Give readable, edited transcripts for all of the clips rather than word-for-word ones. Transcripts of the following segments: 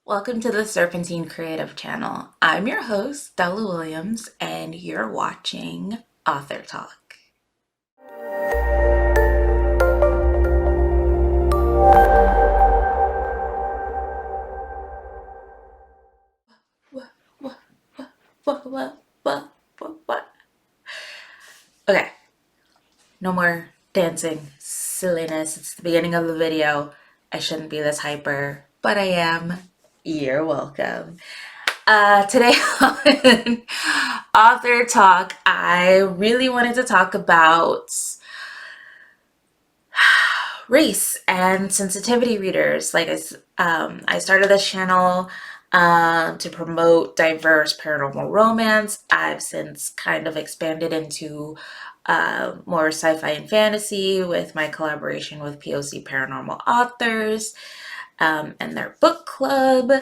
Welcome to the Serpentine Creative Channel. I'm your host, Stella Williams, and you're watching Author Talk. What? Okay, no more dancing silliness. It's the beginning of the video. I shouldn't be this hyper, but I am. You're welcome. Today on Author Talk, I really wanted to talk about race and sensitivity readers. I started this channel to promote diverse paranormal romance. I've since kind of expanded into more sci-fi and fantasy with my collaboration with POC paranormal authors and their book club.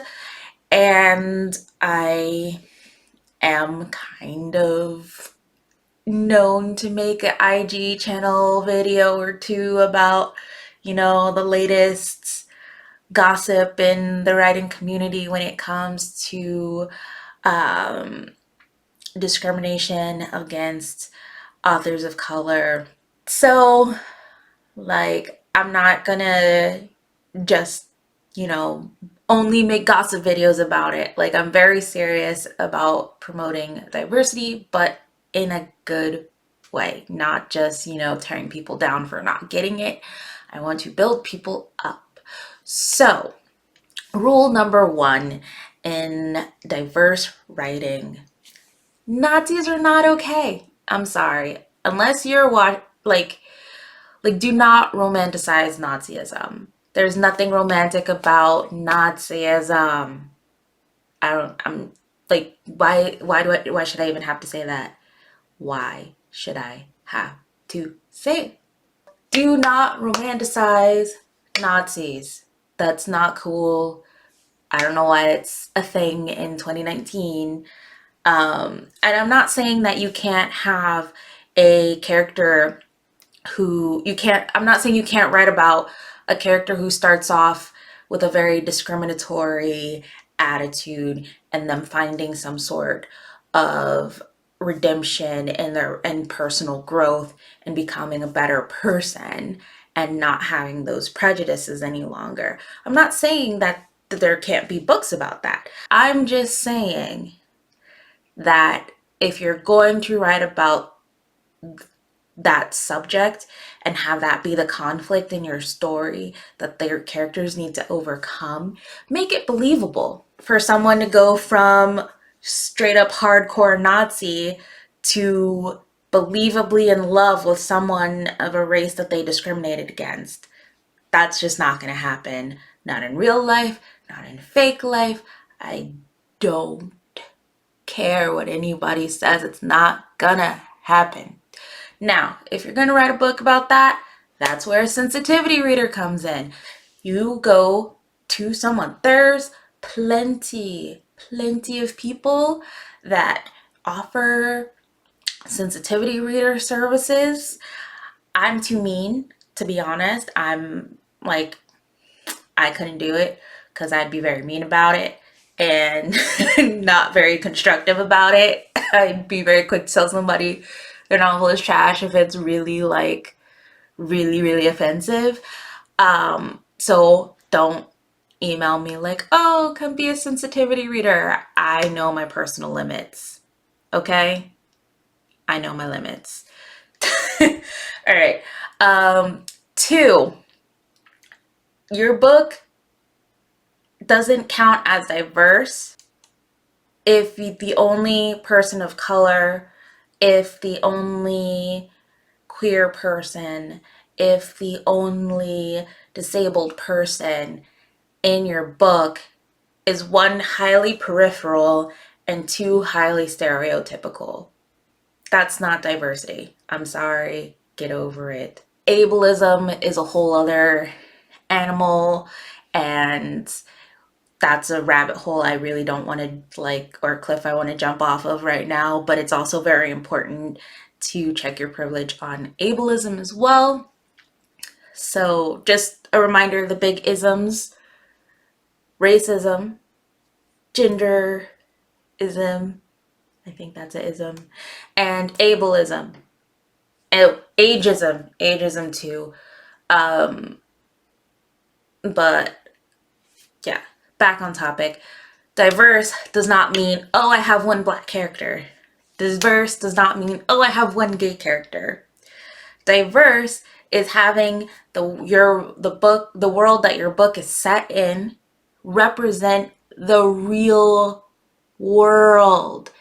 And I am kind of known to make an IG channel video or two about, the latest gossip in the writing community when it comes to discrimination against authors of color. So, I'm not gonna just, only make gossip videos about it. I'm very serious about promoting diversity, but in a good way, not just, tearing people down for not getting it. I want to build people up. So, rule number one in diverse writing: Nazis are not okay. I'm sorry. Unless you're do not romanticize Nazism. There's nothing romantic about Nazism. Why should I even have to say that? Why should I have to say it? Do not romanticize Nazis. That's not cool. I don't know why it's a thing in 2019. And I'm not saying that you can't have a character I'm not saying you can't write about a character who starts off with a very discriminatory attitude and them finding some sort of redemption in their personal growth and becoming a better person and not having those prejudices any longer. I'm not saying that there can't be books about that. I'm just saying that if you're going to write about that subject and have that be the conflict in your story that their characters need to overcome, make it believable for someone to go from straight up hardcore Nazi to believably in love with someone of a race that they discriminated against. That's just not going to happen. Not in real life, not in fake life. I don't care what anybody says. It's not gonna happen. Now, if you're going to write a book about that, that's where a sensitivity reader comes in. You go to someone. There's plenty of people that offer sensitivity reader services. I'm too mean, to be honest. I couldn't do it because I'd be very mean about it and not very constructive about it. I'd be very quick to tell somebody their novel is trash if it's really really offensive. So don't email me oh, come be a sensitivity reader. I know my personal limits. Okay? I know my limits. All right. 2, your book doesn't count as diverse if the only person of color, if the only queer person, if the only disabled person in your book is 1, highly peripheral, and 2, highly stereotypical. That's not diversity. I'm sorry. Get over it. Ableism is a whole other animal, and that's a rabbit hole I really don't want to or a cliff I want to jump off of right now, but it's also very important to check your privilege on ableism as well. So just a reminder of the big isms: racism, genderism, I think that's an ism, and ableism, ageism too. But yeah, back on topic. Diverse does not mean, oh, I have one black character. Diverse does not mean, oh, I have one gay character. Diverse is having the world that your book is set in represent the real world.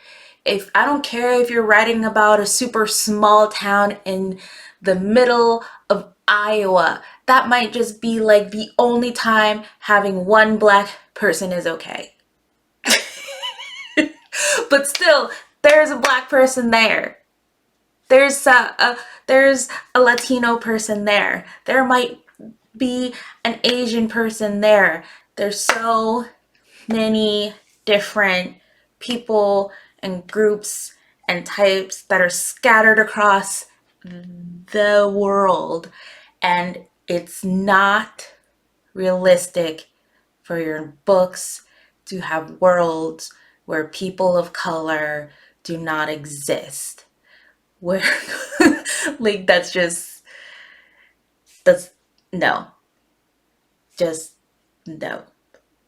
If I don't care if you're writing about a super small town in the middle of Iowa, that might just be like the only time having one black person is okay. But still, there's a black person there. There's a Latino person there. There might be an Asian person there. There's so many different people and groups and types that are scattered across the world, and it's not realistic for your books to have worlds where people of color do not exist. Where like that's no. Just no.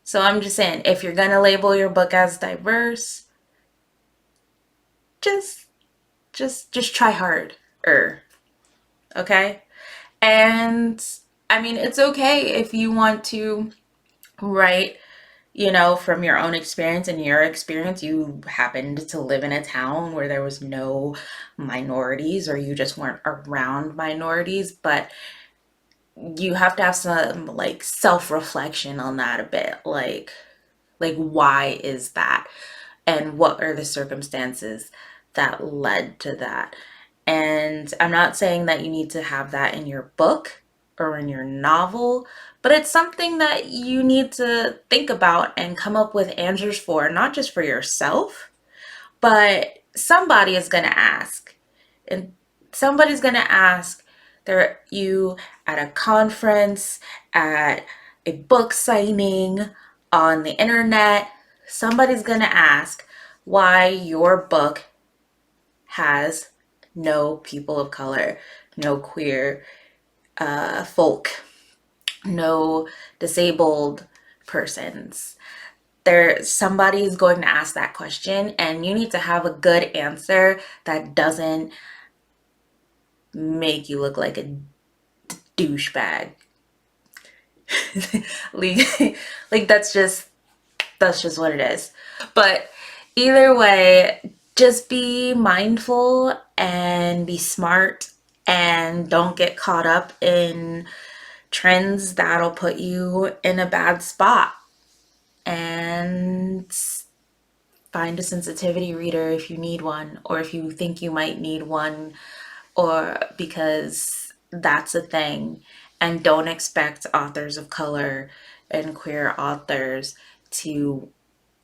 So I'm just saying, if you're gonna label your book as diverse, just try harder. Okay? And I mean, it's okay if you want to write, from your own experience. In your experience, you happened to live in a town where there was no minorities, or you just weren't around minorities, but you have to have some like self-reflection on that a bit. Like why is that? And what are the circumstances that led to that? And I'm not saying that you need to have that in your book or in your novel, but it's something that you need to think about and come up with answers for, not just for yourself, but somebody is going to ask. And somebody's going to ask you at a conference, at a book signing, on the internet. Somebody's going to ask why your book has no people of color, no queer folk, no disabled persons. Somebody's going to ask that question, and you need to have a good answer that doesn't make you look like a douchebag. like that's just what it is. But either way, just be mindful and be smart, and don't get caught up in trends that'll put you in a bad spot. And find a sensitivity reader if you need one, or if you think you might need one, or because that's a thing. And don't expect authors of color and queer authors to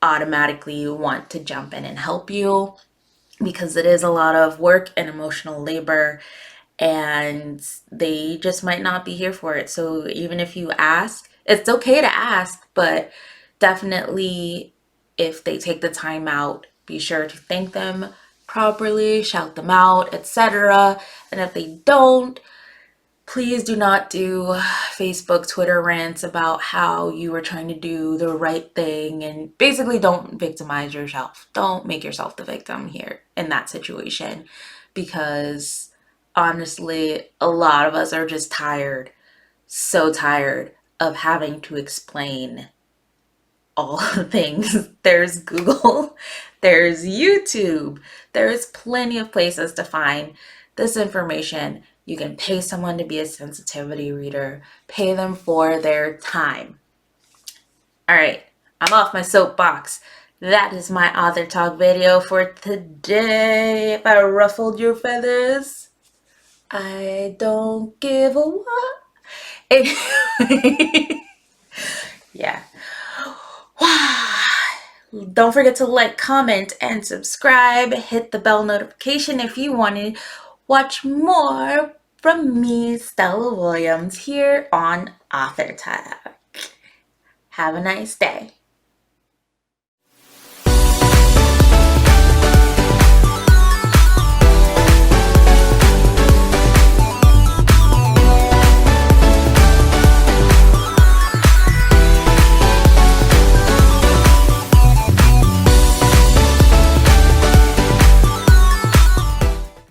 automatically want to jump in and help you, because it is a lot of work and emotional labor, and they just might not be here for it. So even if you ask, it's okay to ask, but definitely if they take the time out, be sure to thank them properly, shout them out, etc. And if they don't, please do not do Facebook, Twitter rants about how you were trying to do the right thing, and basically don't victimize yourself. Don't make yourself the victim here in that situation, because honestly, a lot of us are just tired, so tired of having to explain all the things. There's Google, there's YouTube, there's plenty of places to find this information. You can pay someone to be a sensitivity reader, pay them for their time. All right, I'm off my soapbox. That is my author talk video for today. If I ruffled your feathers, I don't give a what. Anyway, yeah. Don't forget to like, comment, and subscribe. Hit the bell notification if you want to watch more from me, Stella Williams, here on Author Talk. Have a nice day.